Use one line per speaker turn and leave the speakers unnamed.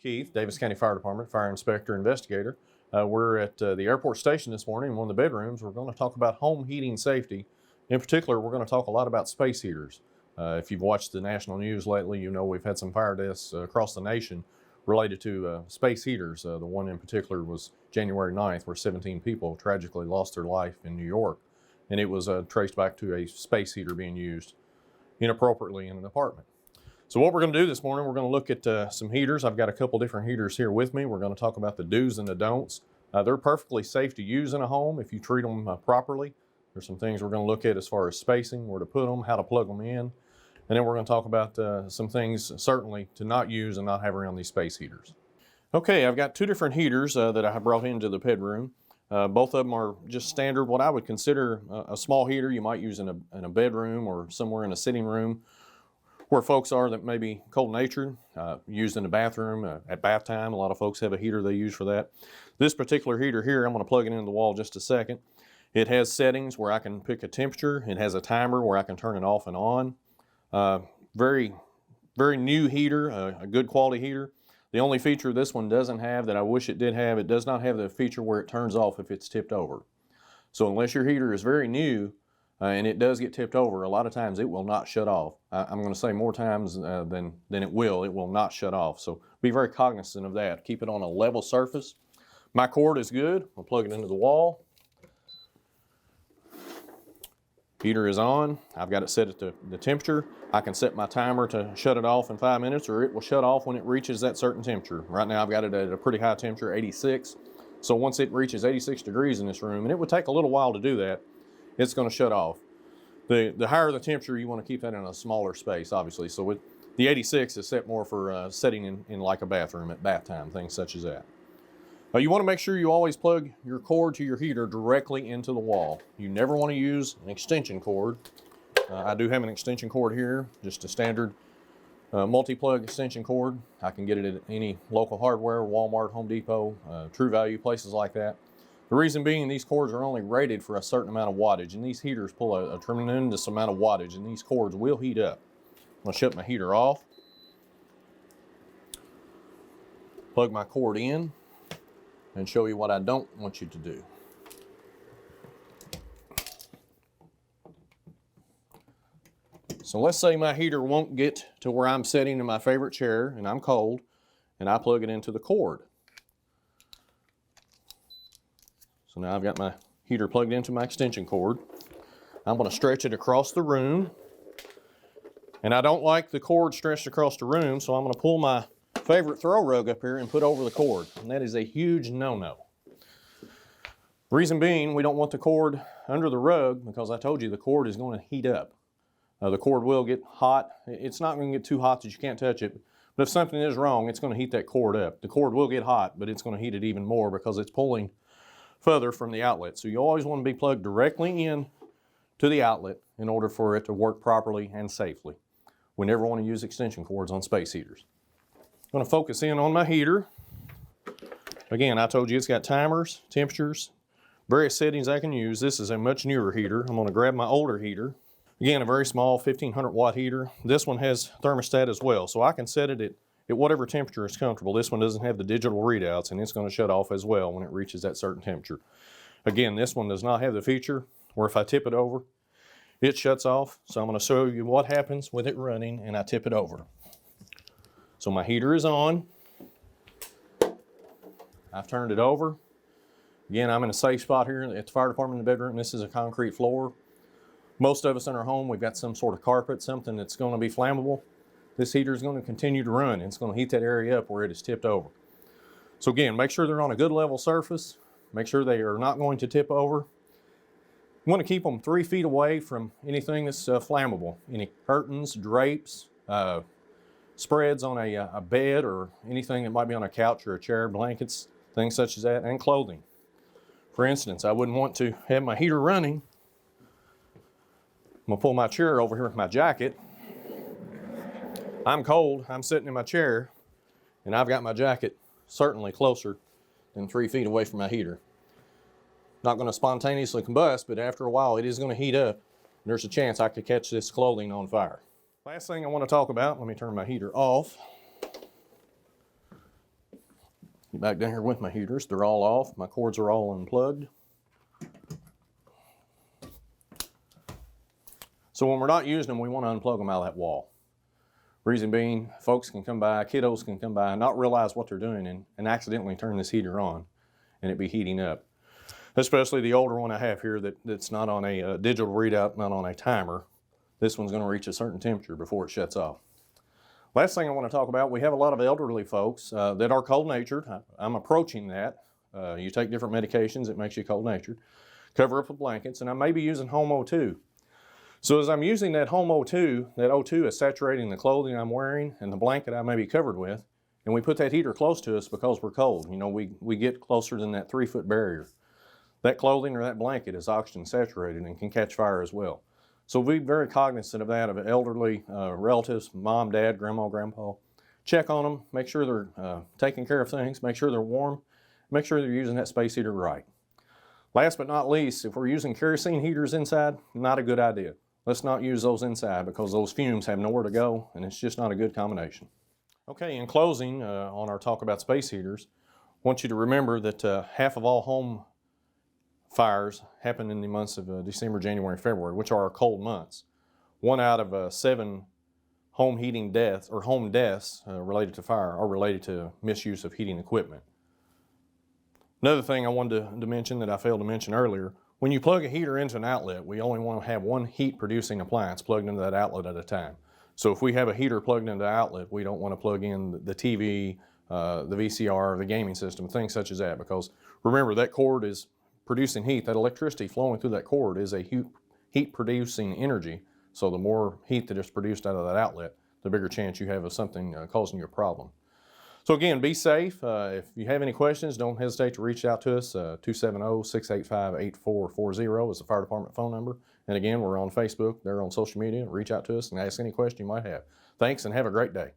Keith, Daviess County Fire Department, Fire Inspector, Investigator. We're at the airport station this morning in one of the bedrooms. We're going to talk about home heating safety. In particular, we're going to talk a lot about space heaters. If you've watched the national news lately, you know we've had some fire deaths across the nation related to space heaters. The one in particular was January 9th, where 17 people tragically lost their life in New York. And it was traced back to a space heater being used inappropriately in an apartment. So what we're going to do this morning, we're going to look at some heaters. I've got a couple different heaters here with me. We're going to talk about the do's and the don'ts. They're perfectly safe to use in a home if you treat them properly. There's some things we're going to look at as far as spacing, where to put them, how to plug them in. And then we're going to talk about some things certainly to not use and not have around these space heaters. Okay, I've got two different heaters that I brought into the bedroom. Both of them are just standard, what I would consider a small heater you might use in a bedroom or somewhere in a sitting room where folks are that may be cold-natured, used in the bathroom at bath time. A lot of folks have a heater they use for that. This particular heater here, I'm going to plug it into the wall just a second. It has settings where I can pick a temperature. It has a timer where I can turn it off and on. Very new heater, a good quality heater. The only feature this one doesn't have that I wish it did have, it does not have the feature where it turns off if it's tipped over. So unless your heater is very new and it does get tipped over, a lot of times it will not shut off. I'm going to say more times than it will not shut off. So be very cognizant of that. Keep it on a level surface. My cord is good. I'll plug it into the wall. Heater is on. I've got it set at the temperature. I can set my timer to shut it off in 5 minutes, or it will shut off when it reaches that certain temperature. Right now I've got it at a pretty high temperature, 86. So once it reaches 86 degrees in this room, and it would take a little while to do that, it's going to shut off. The higher the temperature, you want to keep that in a smaller space, obviously. So with the 86 is set more for setting in like a bathroom at bath time, things such as that. You want to make sure you always plug your cord to your heater directly into the wall. You never want to use an extension cord. I do have an extension cord here, just a standard multi-plug extension cord. I can get it at any local hardware, Walmart, Home Depot, True Value, places like that. The reason being, these cords are only rated for a certain amount of wattage, and these heaters pull a tremendous amount of wattage, and these cords will heat up. I'm going to shut my heater off, plug my cord in, and show you what I don't want you to do. So let's say my heater won't get to where I'm sitting in my favorite chair and I'm cold, and I plug it into the cord. So now I've got my heater plugged into my extension cord. I'm going to stretch it across the room, and I don't like the cord stretched across the room, so I'm going to pull my favorite throw rug up here and put over the cord, and that is a huge no-no. Reason being, we don't want the cord under the rug because I told you the cord is going to heat up. The cord will get hot. It's not going to get too hot that you can't touch it, but if something is wrong, it's going to heat that cord up. The cord will get hot, but it's going to heat it even more because it's pulling further from the outlet. So you always want to be plugged directly in to the outlet in order for it to work properly and safely. We never want to use extension cords on space heaters. I'm going to focus in on my heater. Again, I told you it's got timers, temperatures, various settings I can use. This is a much newer heater. I'm going to grab my older heater. Again, a very small 1500 watt heater. This one has thermostat as well, so I can set it at whatever temperature is comfortable. This one doesn't have the digital readouts, and it's going to shut off as well when it reaches that certain temperature. Again, this one does not have the feature where if I tip it over, it shuts off. So I'm going to show you what happens with it running, and I tip it over. So my heater is on. I've turned it over. Again, I'm in a safe spot here at the fire department in the bedroom. This is a concrete floor. Most of us in our home, we've got some sort of carpet, something that's going to be flammable. This heater is going to continue to run, and it's going to heat that area up where it is tipped over. So again, make sure they're on a good level surface. Make sure they are not going to tip over. You want to keep them 3 feet away from anything that's flammable. Any curtains, drapes, spreads on a bed, or anything that might be on a couch or a chair, blankets, things such as that, and clothing. For instance, I wouldn't want to have my heater running. I'm going to pull my chair over here with my jacket. I'm cold, I'm sitting in my chair, and I've got my jacket certainly closer than 3 feet away from my heater. Not going to spontaneously combust, but after a while it is going to heat up. There's a chance I could catch this clothing on fire. Last thing I want to talk about, let me turn my heater off, Get back down here with my heaters. They're all off. My cords are all unplugged. So when we're not using them, we want to unplug them out of that wall. Reason being, folks can come by, kiddos can come by and not realize what they're doing and accidentally turn this heater on and it be heating up. Especially the older one I have here that's not on a digital readout, not on a timer. This one's going to reach a certain temperature before it shuts off. Last thing I want to talk about, we have a lot of elderly folks that are cold-natured. I'm approaching that. You take different medications, it makes you cold-natured. Cover up with blankets, and I may be using home O2. So as I'm using that home O2, that O2 is saturating the clothing I'm wearing and the blanket I may be covered with, and we put that heater close to us because we're cold. You know, we get closer than that 3-foot barrier. That clothing or that blanket is oxygen saturated and can catch fire as well. So be very cognizant of that, of elderly relatives, mom, dad, grandma, grandpa. Check on them, make sure they're taking care of things, make sure they're warm, make sure they're using that space heater right. Last but not least, if we're using kerosene heaters inside, not a good idea. Let's not use those inside because those fumes have nowhere to go and it's just not a good combination. Okay, in closing on our talk about space heaters, I want you to remember that half of all home fires happen in the months of December, January, February, which are our cold months. 1 out of 7 home heating deaths or home deaths related to fire are related to misuse of heating equipment. Another thing I wanted to mention that I failed to mention earlier, when you plug a heater into an outlet, we only want to have one heat-producing appliance plugged into that outlet at a time. So if we have a heater plugged into the outlet, we don't want to plug in the TV, the VCR, the gaming system, things such as that, because remember that cord is producing heat. That electricity flowing through that cord is a heat-producing energy. So the more heat that is produced out of that outlet, the bigger chance you have of something causing you a problem. So again, be safe. If you have any questions, don't hesitate to reach out to us. 270-685-8440 is the fire department phone number. And again, we're on Facebook, they're on social media. Reach out to us and ask any question you might have. Thanks and have a great day.